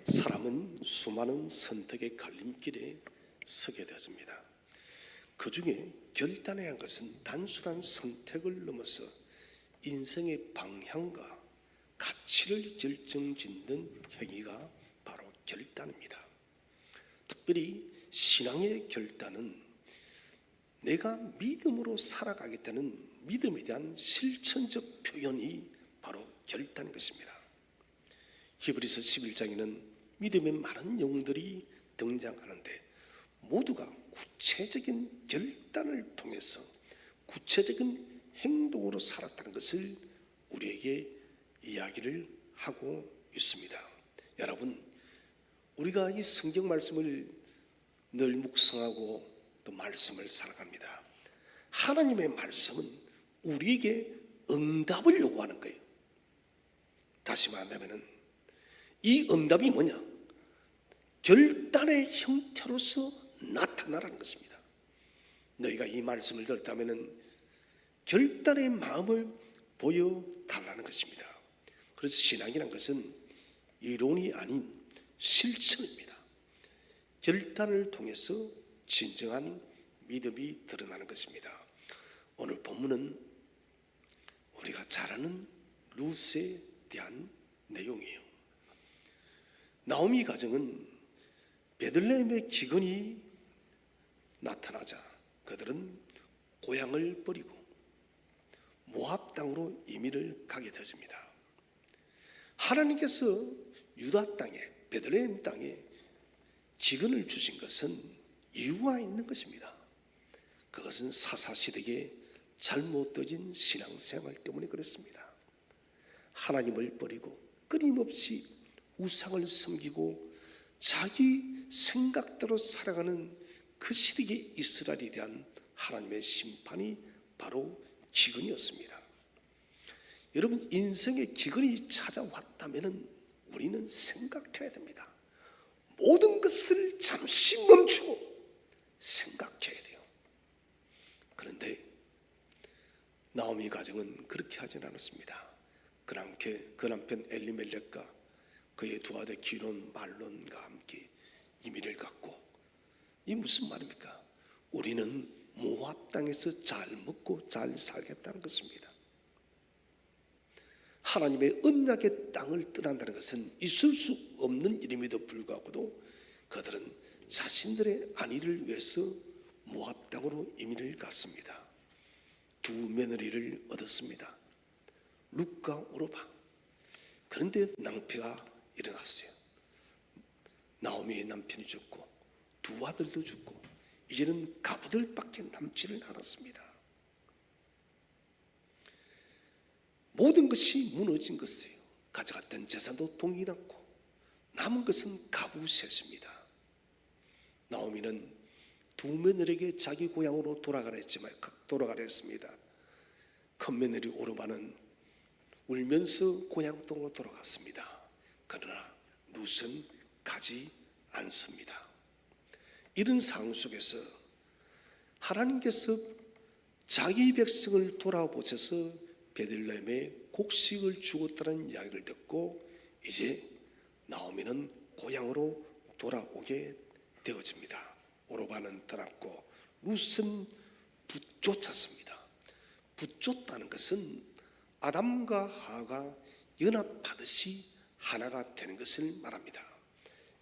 사람은 수많은 선택의 갈림길에 서게 되었습니다. 그 중에 결단해야 한 것은 단순한 선택을 넘어서 인생의 방향과 가치를 결정짓는 행위가 바로 결단입니다. 특별히 신앙의 결단은 내가 믿음으로 살아가겠다는 믿음에 대한 실천적 표현이 바로 결단인 것입니다. 히브리서 11장에는 믿음의 많은 영웅들이 등장하는데 모두가 구체적인 결단을 통해서 구체적인 행동으로 살았다는 것을 우리에게 이야기를 하고 있습니다. 여러분, 우리가 이 성경 말씀을 늘 묵상하고 또 말씀을 살아갑니다. 하나님의 말씀은 우리에게 응답을 요구하는 거예요. 다시 말하면 이 응답이 뭐냐? 결단의 형태로서 나타나라는 것입니다. 너희가 이 말씀을 들었다면 결단의 마음을 보여달라는 것입니다. 그래서 신앙이라는 것은 이론이 아닌 실천입니다. 결단을 통해서 진정한 믿음이 드러나는 것입니다. 오늘 본문은 우리가 잘 아는 룻에 대한 내용이에요. 나오미 가정은 베들레헴의 기근이 나타나자 그들은 고향을 버리고 모압 땅으로 이민을 가게 되었습니다. 하나님께서 유다 땅에 베들레헴 땅에 기근을 주신 것은 이유가 있는 것입니다. 그것은 사사시대의 잘못되어진 신앙생활 때문에 그렇습니다. 하나님을 버리고 끊임없이 우상을 섬기고 자기 생각대로 살아가는 그 시대의 이스라엘에 대한 하나님의 심판이 바로 기근이었습니다. 여러분, 인생의 기근이 찾아왔다면 우리는 생각해야 됩니다. 모든 것을 잠시 멈추고 생각해야 돼요. 그런데 나오미 가정은 그렇게 하진 않았습니다. 그 남편 엘리멜렉과 그의 두 아들 기론 말론과 함께 이민을 갔고, 이 무슨 말입니까? 우리는 모압 땅에서 잘 먹고 잘 살겠다는 것입니다. 하나님의 언약의 땅을 떠난다는 것은 있을 수 없는 일임에도 불구하고도 그들은 자신들의 안위를 위해서 모압 땅으로 이민을 갔습니다. 두 며느리를 얻었습니다. 룻과 오르바. 그런데 낭패가 일어났어요. 나오미의 남편이 죽고 두 아들도 죽고 이제는 가부들밖에 남지를 않았습니다. 모든 것이 무너진 것이에요. 가져갔던 재산도 동일하고 남은 것은 가부세습니다. 나오미는 두 며느리에게 자기 고향으로 돌아가라 했습니다. 큰 며느리 오르바는 울면서 고향 땅으로 돌아갔습니다. 그러나 룻은 가지 않습니다. 이런 상황 속에서 하나님께서 자기 백성을 돌아보셔서 베들레헴에 곡식을 주었다는 이야기를 듣고 이제 나오미는 고향으로 돌아오게 되어집니다. 오르바는 떠났고 룻은 붙쫓았습니다. 붙쫓다는 것은 아담과 하와가 연합하듯이 하나가 되는 것을 말합니다.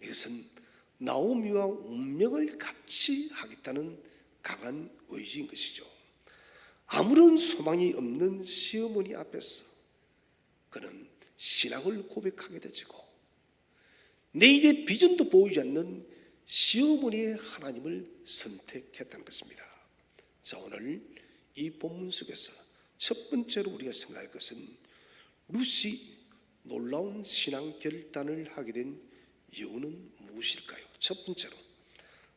이것은 나오미와 운명을 같이 하겠다는 강한 의지인 것이죠. 아무런 소망이 없는 시어머니 앞에서 그는 신앙을 고백하게 되지고 내일의 비전도 보이지 않는 시어머니의 하나님을 선택했다는 것입니다. 자, 오늘 이 본문 속에서 첫 번째로 우리가 생각할 것은 룻이 놀라운 신앙 결단을 하게 된 이유는 무엇일까요? 첫 번째로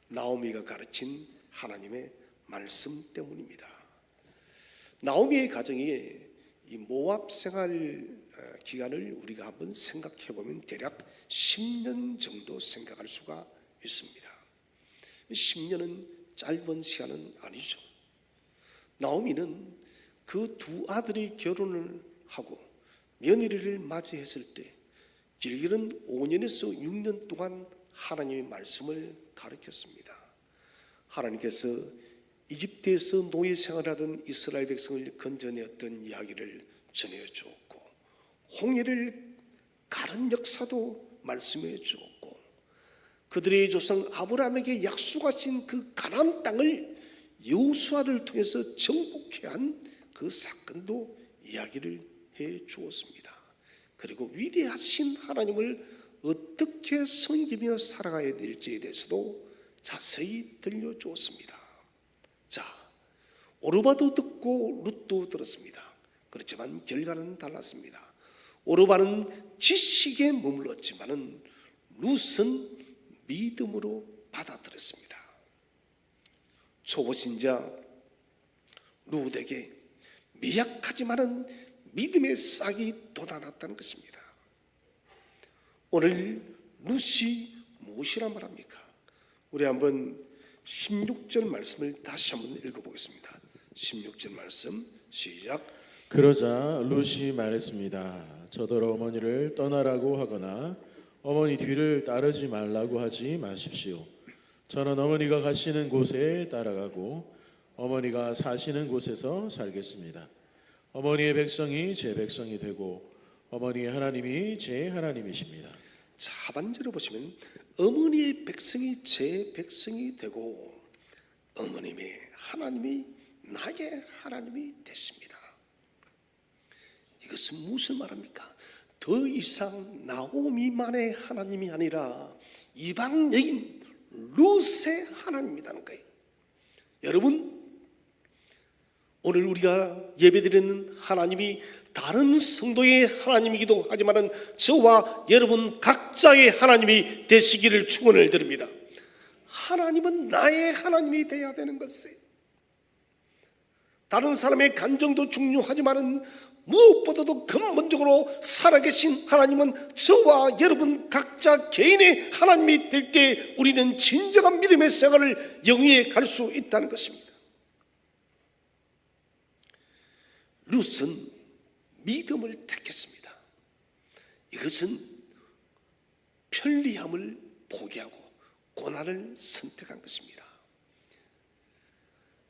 나오미가 가르친 하나님의 말씀 때문입니다. 나오미의 가정에 이 모압 생활 기간을 우리가 한번 생각해 보면 대략 10년 정도 생각할 수가 있습니다. 10년은 짧은 시간은 아니죠. 나오미는 그 두 아들이 결혼을 하고 며느리를 맞이했을 때 길게는 5년에서 6년 동안 하나님의 말씀을 가르쳤습니다. 하나님께서 이집트에서 노예 생활하던 이스라엘 백성을 건져내었던 이야기를 전해 주었고, 홍해를 가른 역사도 말씀해 주었고, 그들의 조상 아브라함에게 약속하신 그 가나안 땅을 여호수아를 통해서 정복해 한 그 사건도 이야기를 해 주었습니다. 그리고 위대하신 하나님을 어떻게 섬기며 살아가야 될지에 대해서도 자세히 들려주었습니다. 자, 오르바도 듣고 룻도 들었습니다. 그렇지만 결과는 달랐습니다. 오르바는 지식에 머물렀지만은 룻은 믿음으로 받아들였습니다. 초보신자 룻에게 미약하지만은 믿음의 싹이 돋아났다는 것입니다. 오늘 룻이 무엇이란 말합니까? 우리 한번 16절 말씀을 다시 한번 읽어보겠습니다. 16절 말씀 시작. 그러자 룻이 말했습니다. 저더러 어머니를 떠나라고 하거나 어머니 뒤를 따르지 말라고 하지 마십시오. 저는 어머니가 가시는 곳에 따라가고 어머니가 사시는 곳에서 살겠습니다. 어머니의 백성이 제 백성이 되고 어머니의 하나님이 제 하나님이십니다. 자, 하반절을 보시면 어머니의 백성이 제 백성이 되고 어머님의 하나님이 나의 하나님이 되십니다. 이것은 무슨 말입니까? 더 이상 나오미만의 하나님이 아니라 이방 여인 룻의 하나님이라는 거예요. 여러분, 오늘 우리가 예배드리는 하나님이 다른 성도의 하나님이기도 하지만은 저와 여러분 각자의 하나님이 되시기를 축원을 드립니다. 하나님은 나의 하나님이 되어야 되는 것이에요. 다른 사람의 간정도 중요하지만은 무엇보다도 근본적으로 살아계신 하나님은 저와 여러분 각자 개인의 하나님이 될 때 우리는 진정한 믿음의 생활을 영위해 갈 수 있다는 것입니다. 룻은 믿음을 택했습니다. 이것은 편리함을 포기하고 고난을 선택한 것입니다.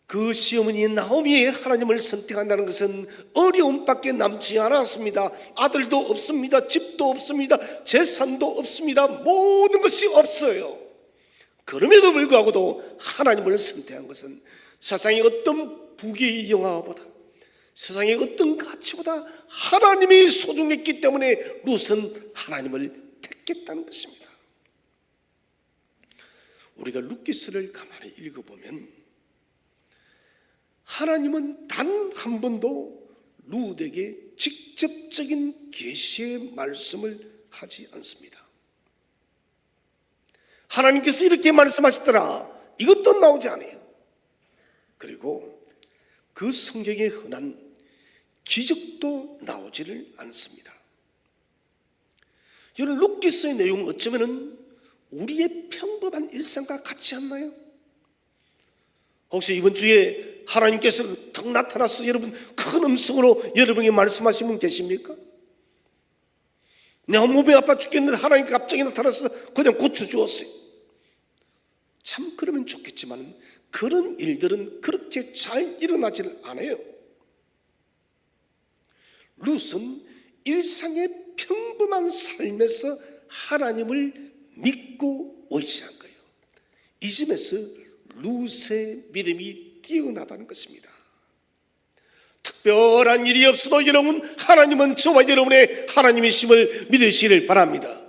그 시어머니 나오미의 하나님을 선택한다는 것은 어려움밖에 남지 않았습니다. 아들도 없습니다. 집도 없습니다. 재산도 없습니다. 모든 것이 없어요. 그럼에도 불구하고도 하나님을 선택한 것은 세상의 어떤 부귀 영화보다, 세상의 어떤 가치보다 하나님이 소중했기 때문에 룻은 하나님을 택했다는 것입니다. 우리가 룻기서를 가만히 읽어보면 하나님은 단 한 번도 룻에게 직접적인 계시의 말씀을 하지 않습니다. 하나님께서 이렇게 말씀하셨더라, 이것도 나오지 않아요. 그리고 그 성경에 흔한 기적도 나오지를 않습니다. 여러분, 룻기서의 내용은 어쩌면 우리의 평범한 일상과 같지 않나요? 혹시 이번 주에 하나님께서 턱 나타나서 여러분 큰 음성으로 여러분에게 말씀하신 분 계십니까? 내가 몸이 아파 죽겠는데 하나님 갑자기 나타나서 그냥 고쳐주었어요. 참 그러면 좋겠지만 그런 일들은 그렇게 잘 일어나지를 않아요. 룻은 일상의 평범한 삶에서 하나님을 믿고 의지한 거예요. 이 점에서 룻의 믿음이 뛰어나다는 것입니다. 특별한 일이 없어도 여러분, 하나님은 저와 여러분의 하나님이심을 믿으시기를 바랍니다.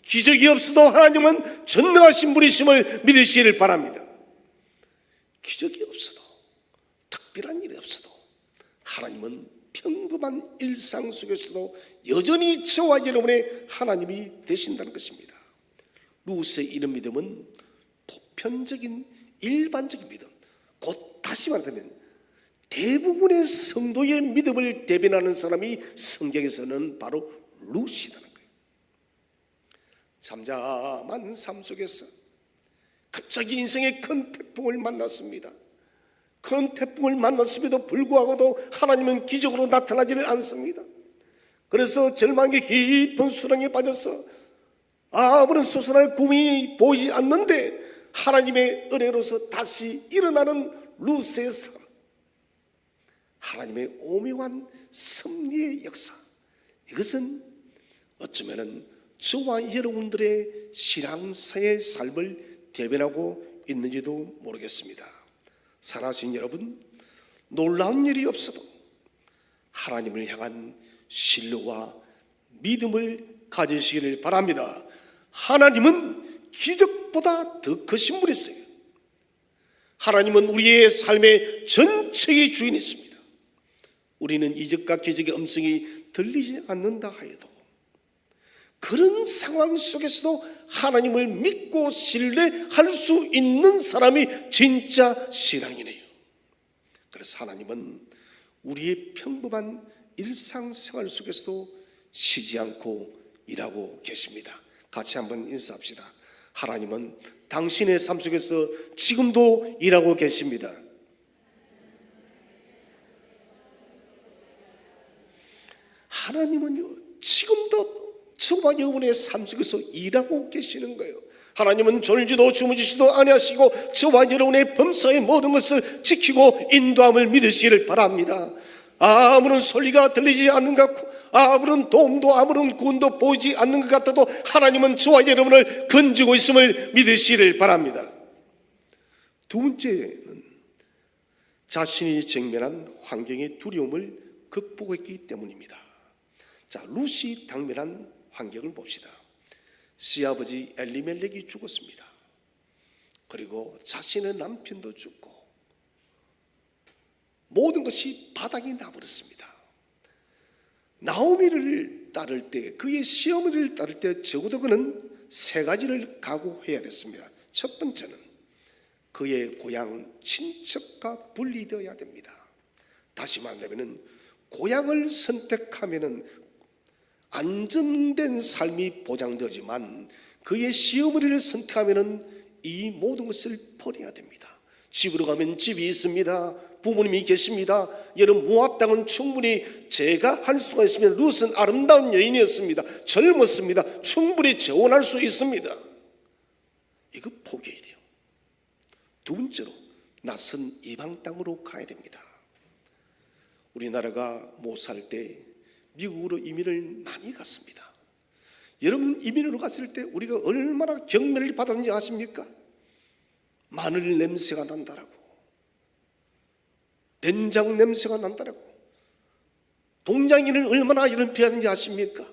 기적이 없어도 하나님은 전능하신 분이심을 믿으시기를 바랍니다. 기적이 없어도, 특별한 일이 없어도 하나님은 평범한 일상 속에서도 여전히 저와 여러분의 하나님이 되신다는 것입니다. 룻의 이런 믿음은 보편적인 일반적인 믿음, 곧 다시 말하면 대부분의 성도의 믿음을 대변하는 사람이 성경에서는 바로 룻이라는 거예요. 잠잠한 삶 속에서 갑자기 인생의 큰 태풍을 만났습니다. 큰 태풍을 만났음에도 불구하고도 하나님은 기적으로 나타나지를 않습니다. 그래서 절망의 깊은 수렁에 빠져서 아무런 수선할 꿈이 보이지 않는데 하나님의 은혜로서 다시 일어나는 룻의 삶, 하나님의 오묘한 섭리의 역사, 이것은 어쩌면 저와 여러분들의 신앙사의 삶을 대변하고 있는지도 모르겠습니다. 사랑하신 여러분, 놀라운 일이 없어도 하나님을 향한 신뢰와 믿음을 가지시기를 바랍니다. 하나님은 기적보다 더 크신 분이세요. 하나님은 우리의 삶의 전체의 주인이십니다. 우리는 이적과 기적의 음성이 들리지 않는다 하여도 그런 상황 속에서도 하나님을 믿고 신뢰할 수 있는 사람이 진짜 신앙이네요. 그래서 하나님은 우리의 평범한 일상생활 속에서도 쉬지 않고 일하고 계십니다. 같이 한번 인사합시다. 하나님은 당신의 삶 속에서 지금도 일하고 계십니다. 하나님은요, 지금도 저와 여러분의 삶 속에서 일하고 계시는 거예요. 하나님은 졸지도 주무시지도 아니하시고 저와 여러분의 범사의 모든 것을 지키고 인도함을 믿으시기를 바랍니다. 아무런 소리가 들리지 않는 것 같고 아무런 도움도 아무런 구원도 보이지 않는 것 같아도 하나님은 저와 여러분을 건지고 있음을 믿으시기를 바랍니다. 두 번째는 자신이 직면한 환경의 두려움을 극복했기 때문입니다. 자, 룻이 당면한 환경을 봅시다. 시아버지 엘리멜렉이 죽었습니다. 그리고 자신의 남편도 죽고 모든 것이 바닥이 나버렸습니다. 나오미를 따를 때, 그의 시어머니를 따를 때 적어도 그는 세 가지를 각오해야 됐습니다. 첫 번째는 그의 고향 친척과 분리되어야 됩니다. 다시 말하면 고향을 선택하면 안정된 삶이 보장되지만 그의 시어머니를 선택하면 이 모든 것을 버려야 됩니다. 집으로 가면 집이 있습니다. 부모님이 계십니다. 여러분, 모압 땅은 충분히 제가 할 수가 있습니다. 룻은 아름다운 여인이었습니다. 젊었습니다. 충분히 재혼할 수 있습니다. 이거 포기해야 돼요. 두 번째로 낯선 이방 땅으로 가야 됩니다. 우리나라가 못 살 때 미국으로 이민을 많이 갔습니다. 여러분, 이민으로 갔을 때 우리가 얼마나 경매를 받았는지 아십니까? 마늘 냄새가 난다라고, 된장 냄새가 난다라고, 동양인을 얼마나 연피하는지 아십니까?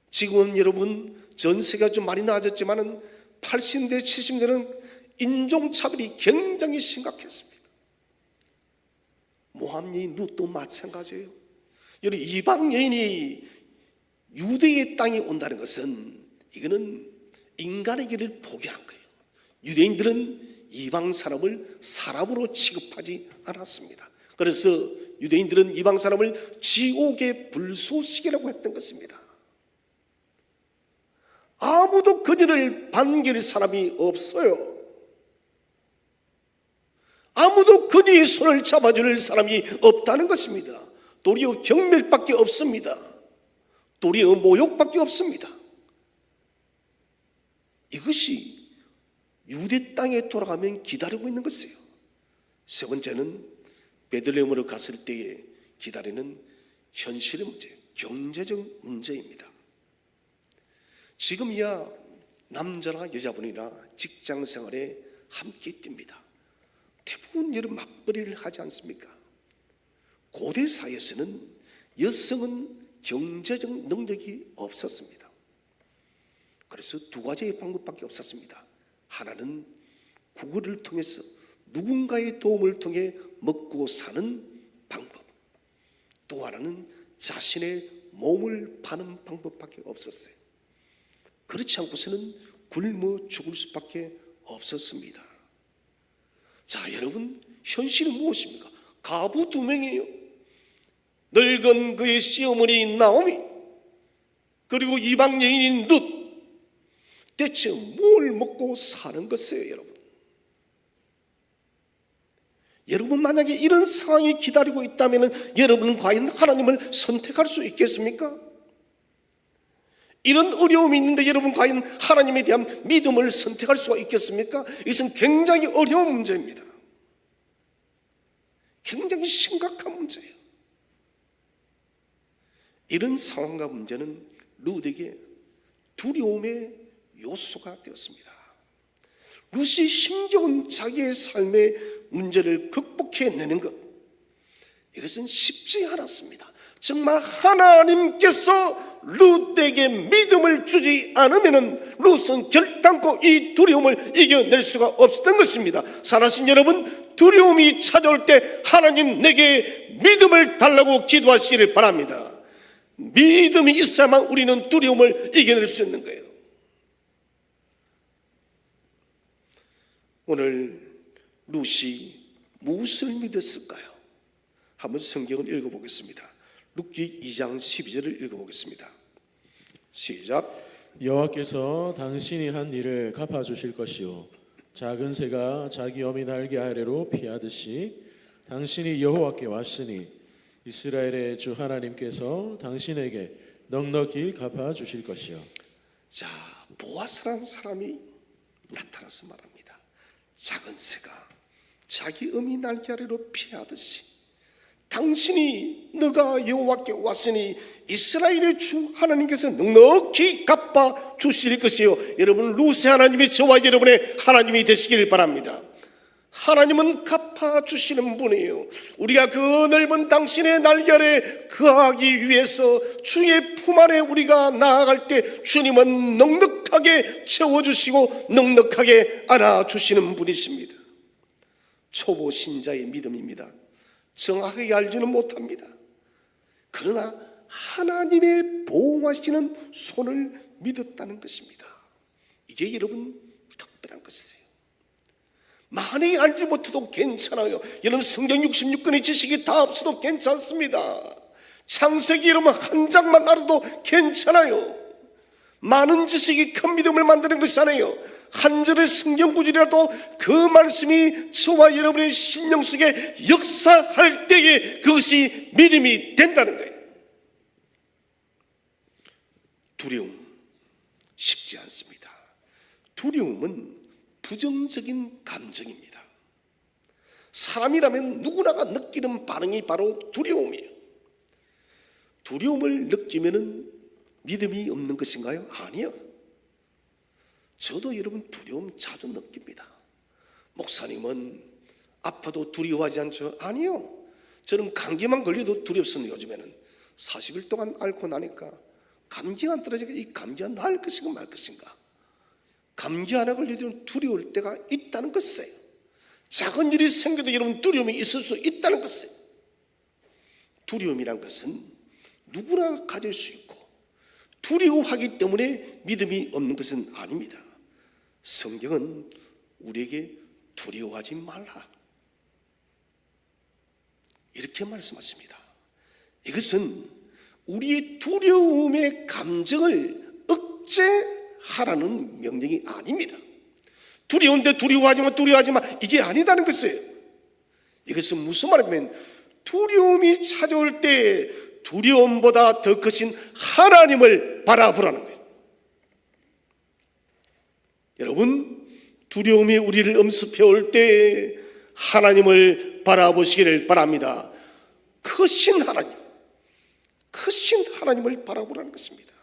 지금은 여러분 전세가 좀 많이 나아졌지만 80대 70대는 인종차별이 굉장히 심각했습니다. 모함 여인 룻도 마찬가지예요. 여러분, 이방 여인이 유대의 땅에 온다는 것은 이거는 인간의 길을 포기한 거예요. 유대인들은 이방 사람을 사람으로 취급하지 않았습니다. 그래서 유대인들은 이방 사람을 지옥의 불쏘시개라고 했던 것입니다. 아무도 그녀를 반길 사람이 없어요. 아무도 그녀의 손을 잡아줄 사람이 없다는 것입니다. 도리어 경멸밖에 없습니다. 도리어 모욕밖에 없습니다. 이것이 유대 땅에 돌아가면 기다리고 있는 것이에요. 세 번째는 베들레헴으로 갔을 때에 기다리는 현실의 문제, 경제적 문제입니다. 지금이야 남자나 여자분이나 직장 생활에 함께 뜁니다. 대부분 여러분 맞벌이를 하지 않습니까? 고대 사회에서는 여성은 경제적 능력이 없었습니다. 그래서 두 가지의 방법밖에 없었습니다. 하나는 구걸을 통해서 누군가의 도움을 통해 먹고 사는 방법, 또 하나는 자신의 몸을 파는 방법밖에 없었어요. 그렇지 않고서는 굶어 죽을 수밖에 없었습니다. 자, 여러분, 현실은 무엇입니까? 가부 두 명이에요. 늙은 그의 시어머니 나오미, 그리고 이방 여인인 룻. 대체 뭘 먹고 사는 것이에요, 여러분? 여러분 만약에 이런 상황이 기다리고 있다면 여러분은 과연 하나님을 선택할 수 있겠습니까? 이런 어려움이 있는데 여러분 과연 하나님에 대한 믿음을 선택할 수가 있겠습니까? 이것은 굉장히 어려운 문제입니다. 굉장히 심각한 문제예요. 이런 상황과 문제는 룻에게 두려움의 요소가 되었습니다. 룻이 힘겨운 자기의 삶의 문제를 극복해내는 것, 이것은 쉽지 않았습니다. 정말 하나님께서 룻에게 믿음을 주지 않으면 룻은 결단코 이 두려움을 이겨낼 수가 없었던 것입니다. 살아신 여러분, 두려움이 찾아올 때 하나님 내게 믿음을 달라고 기도하시기를 바랍니다. 믿음이 있어야만 우리는 두려움을 이겨낼 수 있는 거예요. 오늘 룻이 무엇을 믿었을까요? 한번 성경을 읽어보겠습니다. 룻기 2장 12절을 읽어보겠습니다. 시작. 여호와께서 당신이 한 일을 갚아주실 것이요 작은 새가 자기 어미 날개 아래로 피하듯이 당신이 여호와께 왔으니 이스라엘의 주 하나님께서 당신에게 넉넉히 갚아주실 것이요. 자, 보아스라는 사람이 나타나서 말합니다. 작은 새가 자기 어미 날개 아래로 피하듯이 당신이 너가 여호와께 왔으니 이스라엘의 주 하나님께서 넉넉히 갚아 주실 것이요. 여러분, 룻의 하나님이 저와 여러분의 하나님이 되시기를 바랍니다. 하나님은 갚아 주시는 분이에요. 우리가 그 넓은 당신의 날개 아래 거하기 위해서 주의 품 안에 우리가 나아갈 때 주님은 넉넉하게 채워주시고 넉넉하게 안아주시는 분이십니다. 초보 신자의 믿음입니다. 정확하게 알지는 못합니다. 그러나 하나님의 보호하시는 손을 믿었다는 것입니다. 이게 여러분 특별한 것이에요. 많이 알지 못해도 괜찮아요. 여러분 성경 66권의 지식이 다 없어도 괜찮습니다. 창세기 여러분 한 장만 알아도 괜찮아요. 많은 지식이 큰 믿음을 만드는 것이 아니에요. 한 절의 성경 구절이라도 그 말씀이 저와 여러분의 심령 속에 역사할 때에 그것이 믿음이 된다는 거예요. 두려움 쉽지 않습니다. 두려움은 부정적인 감정입니다. 사람이라면 누구나가 느끼는 반응이 바로 두려움이에요. 두려움을 느끼면 믿음이 없는 것인가요? 아니요. 저도 여러분 두려움 자주 느낍니다. 목사님은 아파도 두려워하지 않죠? 아니요. 저는 감기만 걸려도 두렵습니다. 요즘에는 40일 동안 앓고 나니까 감기가 안 떨어지니까 이 감기가 나을 것인가 말 것인가. 감기 하나 걸려도 두려울 때가 있다는 것이에요. 작은 일이 생겨도 여러분 두려움이 있을 수 있다는 것이에요. 두려움이란 것은 누구나 가질 수 있고 두려워하기 때문에 믿음이 없는 것은 아닙니다. 성경은 우리에게 두려워하지 말라 이렇게 말씀하십니다. 이것은 우리의 두려움의 감정을 억제하라는 명령이 아닙니다. 두려운데 두려워하지 마 이게 아니다는 것이에요. 이것은 무슨 말이냐면 두려움이 찾아올 때 두려움보다 더 크신 하나님을 바라보라는 거예요. 여러분, 두려움이 우리를 엄습해 올 때 하나님을 바라보시기를 바랍니다. 크신 하나님을 바라보라는 것입니다.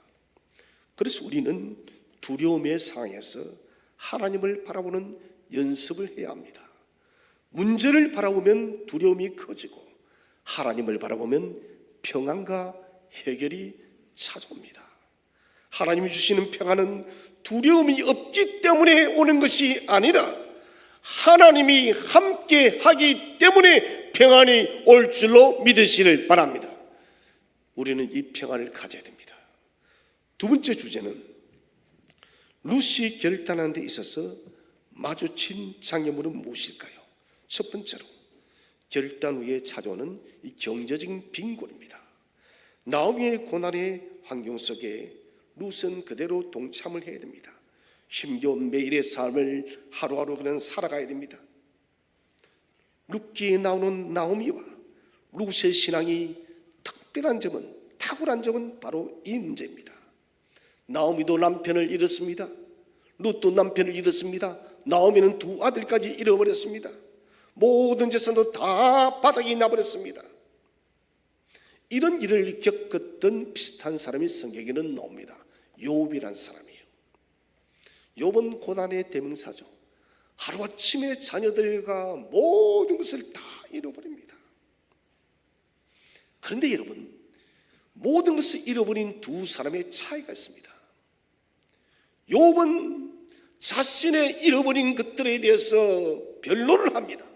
그래서 우리는 두려움의 상황에서 하나님을 바라보는 연습을 해야 합니다. 문제를 바라보면 두려움이 커지고 하나님을 바라보면 평안과 해결이 찾아옵니다. 하나님이 주시는 평안은 두려움이 없기 때문에 오는 것이 아니라 하나님이 함께 하기 때문에 평안이 올 줄로 믿으시길 바랍니다. 우리는 이 평안을 가져야 됩니다. 두 번째 주제는 룻이 결단하는 데 있어서 마주친 장애물은 무엇일까요? 첫 번째로 결단 후에 찾아오는 이 경제적인 빈곤입니다. 나오미의 고난의 환경 속에 룻은 그대로 동참을 해야 됩니다. 힘겨운 매일의 삶을 하루하루 그냥 살아가야 됩니다. 룻기에 나오는 나오미와 룻의 신앙이 특별한 점은, 탁월한 점은 바로 이 문제입니다. 나오미도 남편을 잃었습니다. 룻도 남편을 잃었습니다. 나오미는 두 아들까지 잃어버렸습니다. 모든 재산도 다 바닥이 나버렸습니다. 이런 일을 겪었던 비슷한 사람이 성경에는 나옵니다. 욥이란 사람이에요. 욥은 고난의 대명사죠. 하루아침에 자녀들과 모든 것을 다 잃어버립니다. 그런데 여러분, 모든 것을 잃어버린 두 사람의 차이가 있습니다. 욥은 자신의 잃어버린 것들에 대해서 변론을 합니다.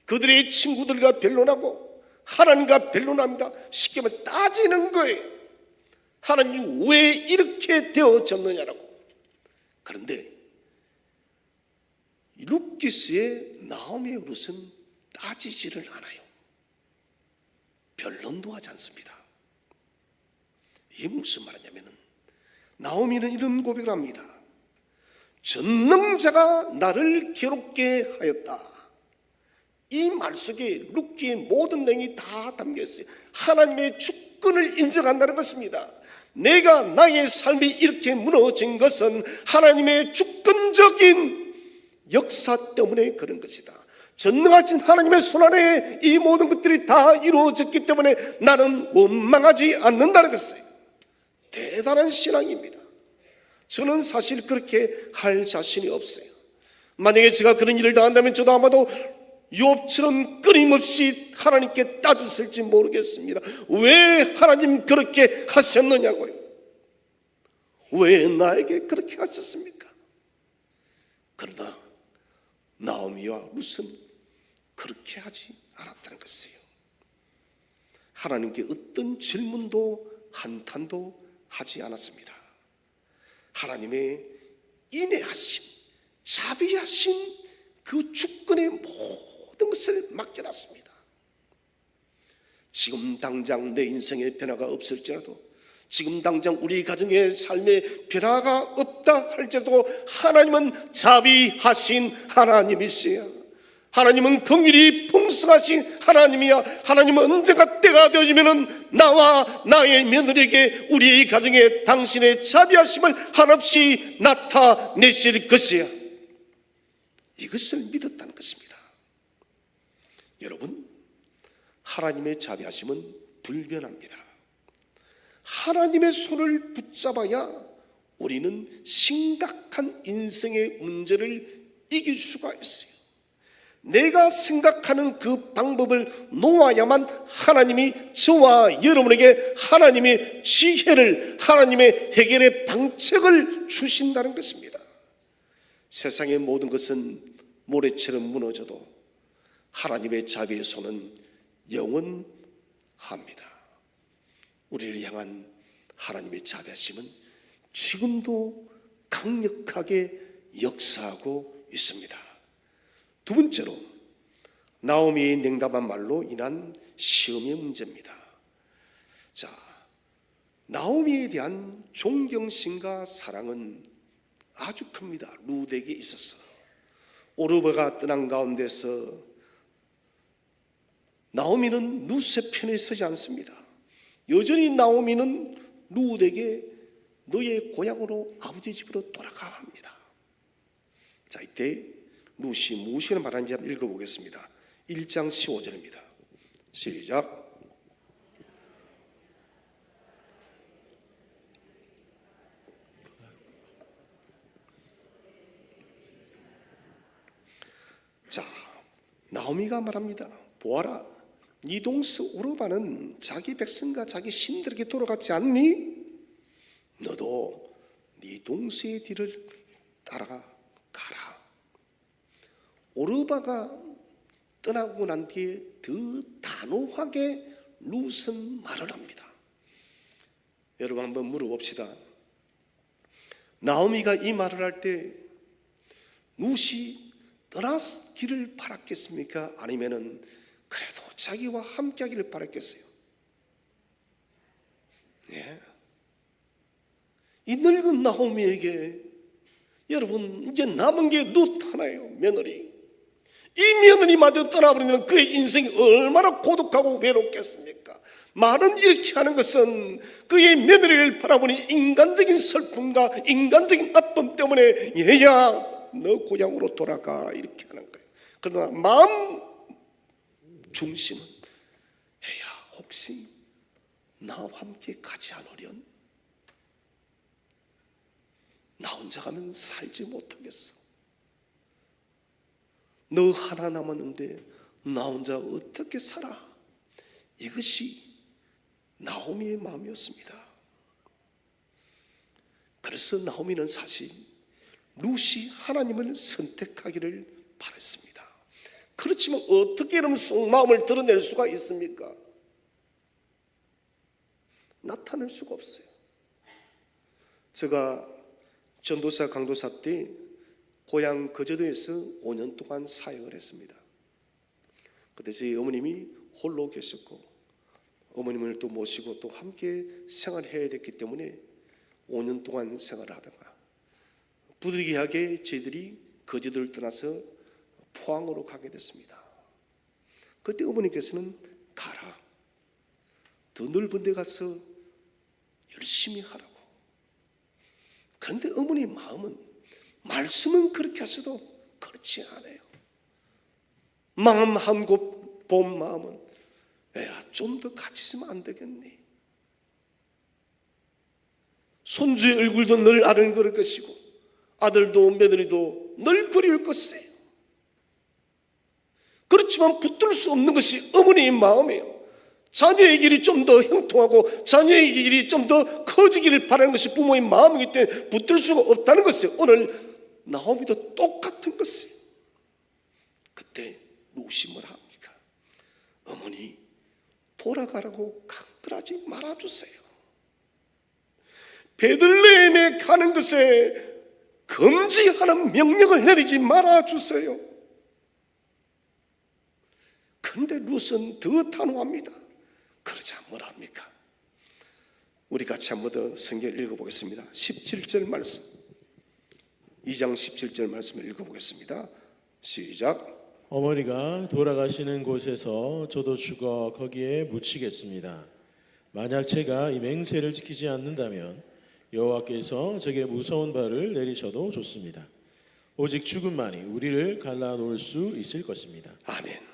그들의 친구들과 변론하고 하나님과 변론합니다. 쉽게 말해 따지는 거예요. 하나님 왜 이렇게 되어졌느냐라고. 그런데 룻기스의 나오미의 룻은 따지지를 않아요. 변론도 하지 않습니다. 이게 무슨 말이냐면, 나오미는 이런 고백을 합니다. 전능자가 나를 괴롭게 하였다. 이 말 속에 룻기의 모든 내용이 다 담겨 있어요. 하나님의 주권을 인정한다는 것입니다. 내가 나의 삶이 이렇게 무너진 것은 하나님의 주권적인 역사 때문에 그런 것이다. 전능하신 하나님의 손안에 이 모든 것들이 다 이루어졌기 때문에 나는 원망하지 않는다는 것이에요. 대단한 신앙입니다. 저는 사실 그렇게 할 자신이 없어요. 만약에 제가 그런 일을 당한다면 저도 아마도 욥처럼 끊임없이 하나님께 따졌을지 모르겠습니다. 왜 하나님 그렇게 하셨느냐고요. 왜 나에게 그렇게 하셨습니까? 그러나 나오미와 룻은 그렇게 하지 않았다는 것이에요. 하나님께 어떤 질문도 한탄도 하지 않았습니다. 하나님의 인애하심, 자비하심, 그 주권의 모든 것을 맡겨놨습니다. 지금 당장 내 인생의 변화가 없을지라도, 지금 당장 우리 가정의 삶의 변화가 없다 할지라도 하나님은 자비하신 하나님이시여. 하나님은 긍휼이 풍성하신 하나님이야. 하나님은 언제가 때가 되어지면은 나와 나의 며느리에게 우리의 가정에 당신의 자비하심을 한없이 나타내실 것이야. 이것을 믿었다는 것입니다. 여러분, 하나님의 자비하심은 불변합니다. 하나님의 손을 붙잡아야 우리는 심각한 인생의 문제를 이길 수가 있어요. 내가 생각하는 그 방법을 놓아야만 하나님이 저와 여러분에게 하나님의 지혜를, 하나님의 해결의 방책을 주신다는 것입니다. 세상의 모든 것은 모래처럼 무너져도 하나님의 자비의 손은 영원합니다. 우리를 향한 하나님의 자비하심은 지금도 강력하게 역사하고 있습니다. 두 번째로, 나오미의 냉담한 말로 인한 시험의 문제입니다. 자, 나오미에 대한 존경심과 사랑은 아주 큽니다. 룻에게 있어서. 오르바가 떠난 가운데서 나오미는 룻의 편에 서지 않습니다. 여전히 나오미는 룻에게 너의 고향으로 아버지 집으로 돌아가 합니다. 자, 이때 룻이 무엇을 말하는지 한번 읽어보겠습니다. 1장 15절입니다. 시작. 자, 나오미가 말합니다. 보아라, 네 동서 오르바는 자기 백성과 자기 신들에게 돌아가지 않니? 너도 네 동서의 뒤를 따라가라. 오르바가 떠나고 난 뒤에 더 단호하게 룻은 말을 합니다. 여러분 한번 물어봅시다. 나오미가 이 말을 할 때 룻이 떠나기를 바랐겠습니까? 아니면은 그래도 자기와 함께하기를 바랐겠어요? 예. 이 늙은 나오미에게 여러분 이제 남은 게 룻 하나예요. 며느리. 이 며느리마저 떠나버리면 그의 인생이 얼마나 고독하고 외롭겠습니까? 말은 이렇게 하는 것은 그의 며느리를 바라보니 인간적인 슬픔과 인간적인 아픔 때문에 얘야 너 고향으로 돌아가 이렇게 하는 거예요. 그러나 마음 중심은 얘야 혹시 나와 함께 가지 않으련? 나 혼자 가면 살지 못하겠어. 너 하나 남았는데 나 혼자 어떻게 살아? 이것이 나오미의 마음이었습니다. 그래서 나오미는 사실 룻이 하나님을 선택하기를 바랬습니다. 그렇지만 어떻게 이런 속마음을 드러낼 수가 있습니까? 나타낼 수가 없어요. 제가 전도사 강도사 때 고향 거제도에서 5년 동안 사역을 했습니다. 그때 저희 어머님이 홀로 계셨고 어머님을 또 모시고 또 함께 생활해야 됐기 때문에 5년 동안 생활을 하다가 부득이하게 저희들이 거제도를 떠나서 포항으로 가게 됐습니다. 그때 어머니께서는 가라, 더 넓은 데 가서 열심히 하라고. 그런데 어머니 마음은 말씀은 그렇게 하셔도 그렇지 않아요. 마음 한 곳 본 마음은 야, 좀 더 같이 있으면 안 되겠니? 손주의 얼굴도 늘 아른거릴 것이고 아들도 며느리도 늘 그리울 것이에요. 그렇지만 붙들 수 없는 것이 어머니의 마음이에요. 자녀의 길이 좀 더 형통하고 자녀의 길이 좀 더 커지기를 바라는 것이 부모의 마음이기 때문에 붙들 수가 없다는 것이에요. 오늘 나오미도 똑같은 것이에요. 그때 룻이 뭐라 합니까? 어머니 돌아가라고 강들하지 말아주세요. 베들레헴에 가는 것에 금지하는 명령을 내리지 말아주세요. 그런데 룻은 더 단호합니다. 그러자 뭐라 합니까? 우리 같이 한번 더 성경 읽어보겠습니다. 17절 말씀, 2장 17절 말씀을 읽어보겠습니다. 시작. 어머니가 돌아가시는 곳에서 저도 죽어 거기에 묻히겠습니다. 만약 제가 이 맹세를 지키지 않는다면 여호와께서 제게 무서운 벌을 내리셔도 좋습니다. 오직 죽음만이 우리를 갈라놓을 수 있을 것입니다. 아멘.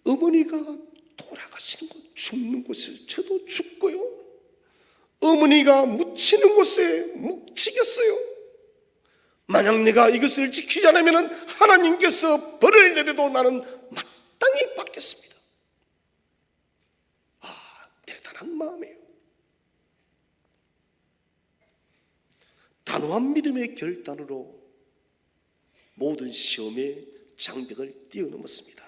어머니가 돌아가시는 곳, 죽는 곳에 저도 죽고요, 어머니가 묻히는 곳에 묻히겠어요. 만약 내가 이것을 지키지 않으면 하나님께서 벌을 내려도 나는 마땅히 받겠습니다. 대단한 마음이에요. 단호한 믿음의 결단으로 모든 시험의 장벽을 뛰어넘었습니다.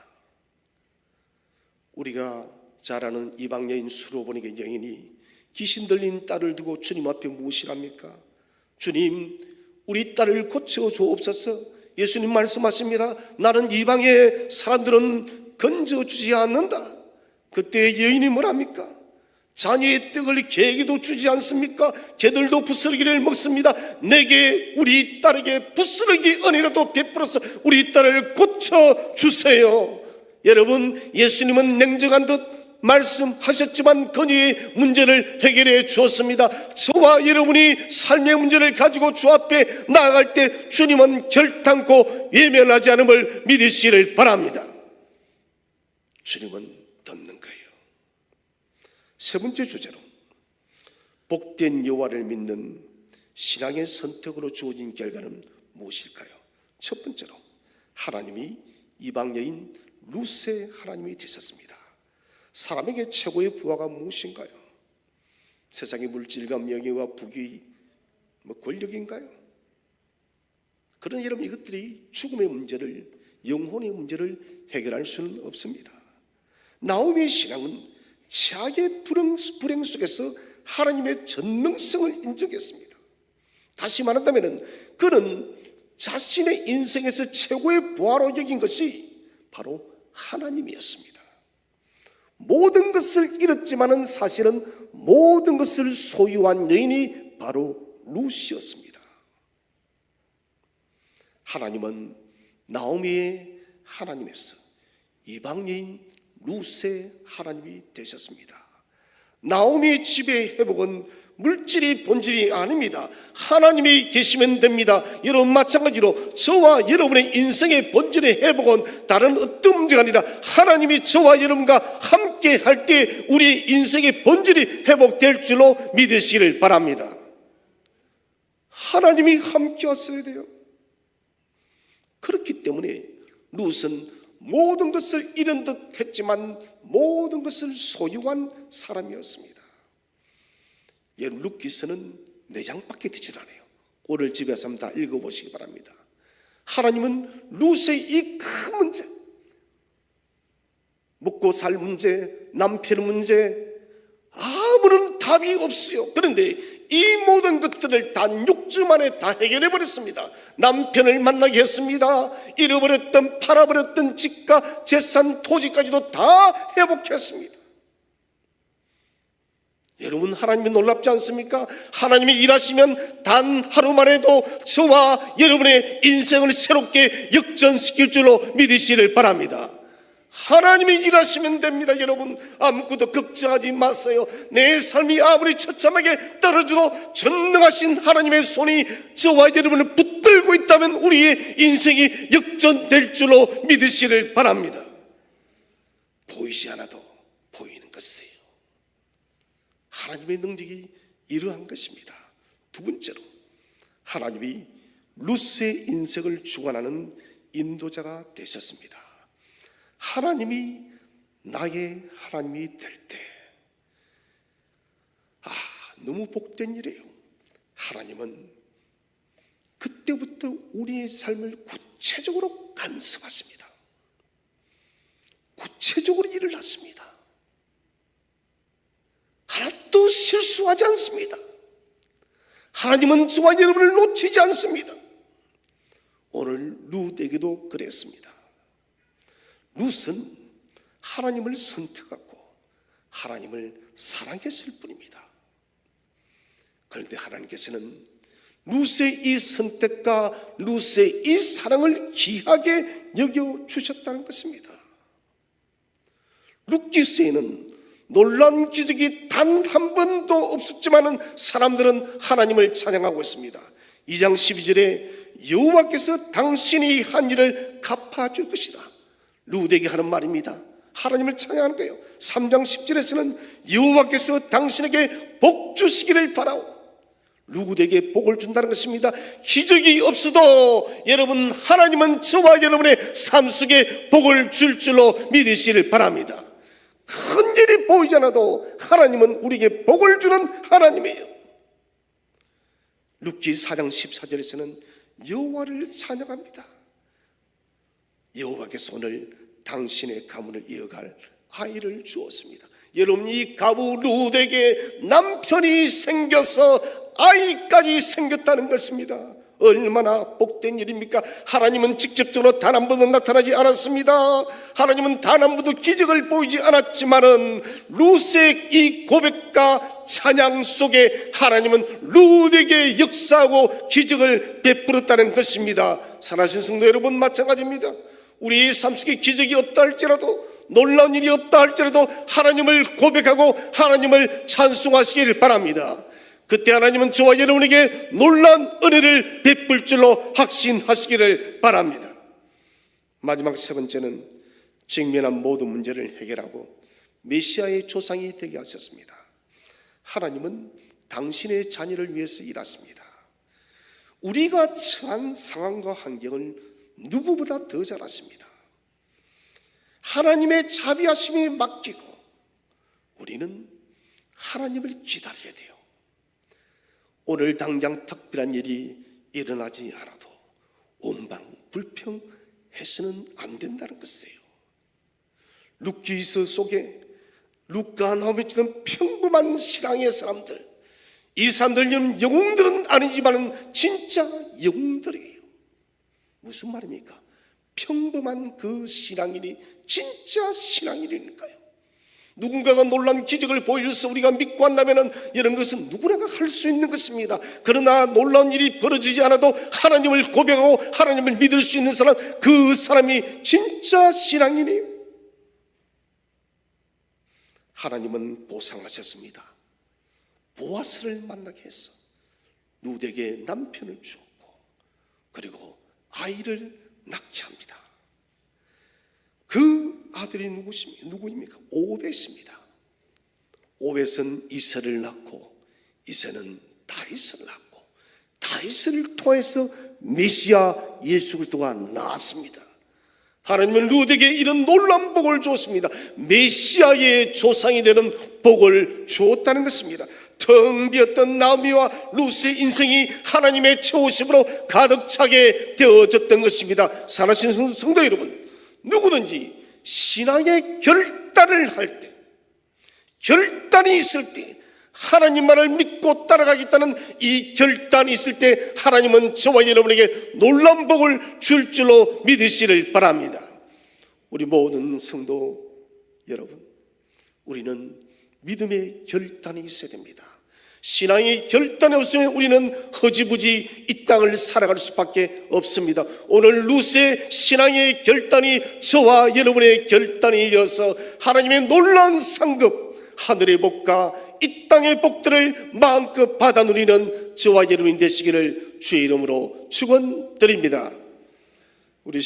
우리가 잘 아는 이방 여인 수로보니게 여인이 귀신 들린 딸을 두고 주님 앞에 무엇이랍니까? 주님, 우리 딸을 고쳐 주옵소서. 예수님 말씀하십니다. 나는 이방의 사람들은 건져주지 않는다. 그때 여인이 뭐랍니까? 자녀의 떡을 개에게도 주지 않습니까? 개들도 부스러기를 먹습니다. 내게 우리 딸에게 부스러기 은혜라도 베풀어서 우리 딸을 고쳐주세요. 여러분, 예수님은 냉정한 듯 말씀하셨지만 건의의 문제를 해결해 주었습니다. 저와 여러분이 삶의 문제를 가지고 주 앞에 나아갈 때 주님은 결단코 외면하지 않음을 믿으시기를 바랍니다. 주님은 듣는 거예요. 세 번째 주제로 복된 여호와를 믿는 신앙의 선택으로 주어진 결과는 무엇일까요? 첫 번째로 하나님이 이방 여인 룻의 하나님이 되셨습니다. 사람에게 최고의 부하가 무엇인가요? 세상의 물질과 명예와 부귀, 권력인가요? 그런 여러분, 이것들이 죽음의 문제를, 영혼의 문제를 해결할 수는 없습니다. 나오미의 신앙은 최악의 불행 속에서 하나님의 전능성을 인정했습니다. 다시 말한다면 그는 자신의 인생에서 최고의 부하로 여긴 것이 바로 하나님이었습니다. 모든 것을 잃었지만은 사실은 모든 것을 소유한 여인이 바로 룻이었습니다. 하나님은 나오미의 하나님에서 이방 여인 룻의 하나님이 되셨습니다. 나오미의 집의 회복은 물질이 본질이 아닙니다. 하나님이 계시면 됩니다. 여러분 마찬가지로 저와 여러분의 인생의 본질의 회복은 다른 어떤 문제가 아니라 하나님이 저와 여러분과 함께 할 때 우리 인생의 본질이 회복될 줄로 믿으시기를 바랍니다. 하나님이 함께 하셔야 돼요. 그렇기 때문에 룻은 모든 것을 잃은 듯 했지만 모든 것을 소유한 사람이었습니다. 여러분 룻기서는 4장밖에 되질 않아요. 오늘 집에서 한번 다 읽어보시기 바랍니다. 하나님은 룻의 이 큰 문제, 먹고 살 문제, 남편 문제, 아무런 답이 없어요. 그런데 이 모든 것들을 단 6주 만에 다 해결해 버렸습니다. 남편을 만나게 했습니다. 잃어버렸던 팔아버렸던 집과 재산 토지까지도 다 회복했습니다. 여러분 하나님이 놀랍지 않습니까? 하나님이 일하시면 단 하루만 해도 저와 여러분의 인생을 새롭게 역전시킬 줄로 믿으시기를 바랍니다. 하나님이 일하시면 됩니다. 여러분 아무것도 걱정하지 마세요. 내 삶이 아무리 처참하게 떨어져도 전능하신 하나님의 손이 저와 여러분을 붙들고 있다면 우리의 인생이 역전될 줄로 믿으시기를 바랍니다. 보이지 않아도 보이는 것이에요. 하나님의 능력이 이러한 것입니다. 두 번째로 하나님이 룻의 인생을 주관하는 인도자가 되셨습니다. 하나님이 나의 하나님이 될 때, 너무 복된 일이에요. 하나님은 그때부터 우리의 삶을 구체적으로 간섭하십니다. 구체적으로 일을 하십니다. 하나도 실수하지 않습니다. 하나님은 저와 여러분을 놓치지 않습니다. 오늘 룻에게도 그랬습니다. 룻은 하나님을 선택하고 하나님을 사랑했을 뿐입니다. 그런데 하나님께서는 룻의 이 선택과 룻의 이 사랑을 귀하게 여겨주셨다는 것입니다. 룻기서에는 놀라운 기적이 단 한 번도 없었지만 사람들은 하나님을 찬양하고 있습니다. 2장 12절에 여호와께서 당신이 한 일을 갚아줄 것이다, 룻에게 하는 말입니다. 하나님을 찬양하는 거예요. 3장 10절에서는 여호와께서 당신에게 복 주시기를 바라오, 룻에게 복을 준다는 것입니다. 기적이 없어도 여러분 하나님은 저와 여러분의 삶 속에 복을 줄 줄로 믿으시기를 바랍니다. 큰 일이 보이지 않아도 하나님은 우리에게 복을 주는 하나님이에요. 룻기 4장 14절에서는 여호와를 찬양합니다. 여호와께서 오늘 당신의 가문을 이어갈 아이를 주었습니다. 여러분 이 가부 룻에게 남편이 생겨서 아이까지 생겼다는 것입니다. 얼마나 복된 일입니까? 하나님은 직접적으로 단 한 번도 나타나지 않았습니다. 하나님은 단 한 번도 기적을 보이지 않았지만은 룻의 이 고백과 찬양 속에 하나님은 룻에게 역사하고 기적을 베풀었다는 것입니다. 사랑하신 성도 여러분 마찬가지입니다. 우리 삶 속에 기적이 없다 할지라도, 놀라운 일이 없다 할지라도 하나님을 고백하고 하나님을 찬송하시기를 바랍니다. 그때 하나님은 저와 여러분에게 놀라운 은혜를 베풀 줄로 확신하시기를 바랍니다. 마지막 세 번째는 직면한 모든 문제를 해결하고 메시아의 조상이 되게 하셨습니다. 하나님은 당신의 자녀를 위해서 일하십니다. 우리가 처한 상황과 환경을 누구보다 더 잘 아십니다. 하나님의 자비하심에 맡기고 우리는 하나님을 기다려야 돼요. 오늘 당장 특별한 일이 일어나지 않아도 원방불평해서는 안 된다는 것이에요. 룻기서 속에 룻과 나오미처럼 평범한 신앙의 사람들, 이 사람들은 영웅들은 아니지만 진짜 영웅들이에요. 무슨 말입니까? 평범한 그 신앙인이 진짜 신앙인이니까요. 누군가가 놀란 기적을 보여줘서 우리가 믿고 한다면 이런 것은 누구나 할 수 있는 것입니다. 그러나 놀라운 일이 벌어지지 않아도 하나님을 고백하고 하나님을 믿을 수 있는 사람, 그 사람이 진짜 신앙이니. 하나님은 보상하셨습니다. 보아스를 만나게 해서 룻에게 남편을 주었고 그리고 아이를 낳게 합니다. 그 아들이 누구입니까? 오벳입니다. 오벳은 이새를 낳고 이새는 다윗을 낳고 다윗을 통해서 메시아 예수 그리스도가 나왔습니다. 하나님은 룻에게 이런 놀라운 복을 주었습니다. 메시아의 조상이 되는 복을 주었다는 것입니다. 텅 비었던 나오미와 룻의 인생이 하나님의 채우심으로 가득 차게 되어졌던 것입니다. 사랑하시는 성도 여러분, 누구든지 신앙의 결단을 할 때, 결단이 있을 때, 하나님만을 믿고 따라가겠다는 이 결단이 있을 때 하나님은 저와 여러분에게 놀라운 복을 줄 줄로 믿으시를 바랍니다. 우리 모든 성도 여러분, 우리는 믿음의 결단이 있어야 됩니다. 신앙의 결단이 없으면 우리는 허지부지 이 땅을 살아갈 수밖에 없습니다. 오늘 룻의 신앙의 결단이 저와 여러분의 결단이 되어서 하나님의 놀라운 상급, 하늘의 복과 이 땅의 복들을 마음껏 받아 누리는 저와 여러분이 되시기를 주의 이름으로 축원드립니다. 우리